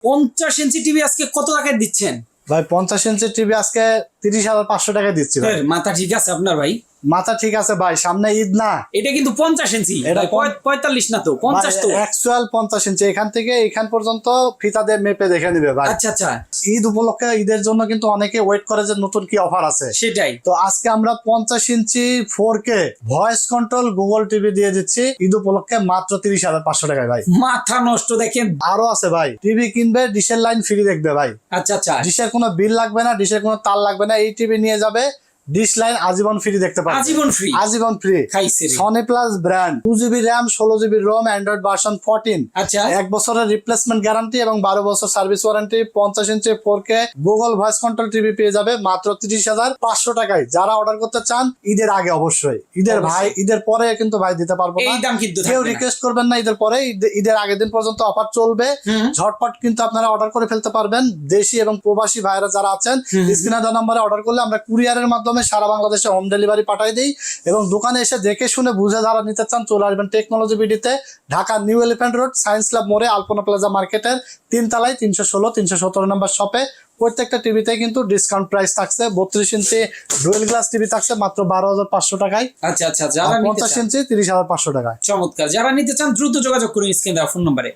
50 inch TV আজকে কত টাকায় দিচ্ছেন? ভাই 50 ইঞ্চির টিভি আজকে 30,500 টাকায় দিচ্ছি ভাই। মাথা ঠিক আছে আপনার ভাই? মাথা ঠিক আছে ভাই, সামনে ঈদ না। এটা কিন্তু 50 ইঞ্চি, এটা 45 না তো 50 তো। অ্যাকচুয়াল 50 ইঞ্চি, এখান থেকে এখান পর্যন্ত ফিতা দিয়ে মেপে দেখে নিবে ভাই। আচ্ছা আচ্ছা, ঈদ উপলক্ষে, ঈদের জন্য কিন্তু অনেকে ওয়েট করে যে নতুন কি অফার আছে। সেটাই তো আজকে আমরা 50 ইঞ্চি 4K voice control Google TV দিয়ে দিচ্ছি ঈদ উপলক্ষে মাত্র 30,500 টাকায় ভাই। মাথা নষ্ট দেখেন। আরো আছে ভাই, টিভি কিনবে ডিশের লাইন ফ্রি দেখবে ভাই। আচ্ছা আচ্ছা, ডিশের কোনো বিল লাগবে না, ডিশের কোনো তার লাগবে না, এই টিভি নিয়ে যাবে ডিশ লাইন আজীবন ফ্রি দেখতে পাবে। আজীবন ফ্রি, আজীবন ফ্রি। খাইছে রে। Sony plus brand, 2GB RAM 16GB ROM, Android version 14। আচ্ছা, 1 বছরের রিপ্লেসমেন্ট গ্যারান্টি এবং 12 বছর সার্ভিস ওয়ারেন্টি। 50 ইঞ্চি 4K Google voice control TV পেয়ে যাবে মাত্র 30,500 টাকায়। যারা অর্ডার করতে চান ঈদের আগে অবশ্যই, ঈদের ভাই ঈদের পরে কিন্তু ভাই দিতে পারবো না, এই দাম কিন্তু কেউ থাকবে না। রিকোয়েস্ট করবেন না ঈদের পরে, ঈদের আগের দিন পর্যন্ত অফার চলবে। ঝটপট কিন্তু আপনারা অর্ডার করে ফেলতে পারবেন। দেশি এবং প্রবাসী ভাইরা যারা আছেন স্ক্রিনে দেওয়া নম্বরে অর্ডার করলে আমরা কুরিয়ারের মাধ্যমে সারা বাংলাদেশে হোম ডেলিভারি পাঠাই দিই, এবং দোকানে এসে দেখে শুনে বুঝে যারা নিতে চান চলে আসবেন টেকনোলজি বিডিতে, Dhaka new elephant road, science lab মোড়ে, আলপনা প্লাজা মার্কেটের 3 তলায় 316 317 নম্বর শপে। প্রত্যেকটা টিভিতে কিন্তু ডিসকাউন্ট প্রাইস থাকছে। 32 ইঞ্চি ডুয়েল গ্লাস টিভি থাকছে মাত্র 12,500 টাকায়। আচ্ছা আচ্ছা, যারা নিতে 50 চান ইঞ্চি 30,500 টাকায়। চমৎকার। যারা নিতে চান দ্রুত যোগাযোগ করুন স্ক্রিনে দেওয়া ফোন নম্বরে।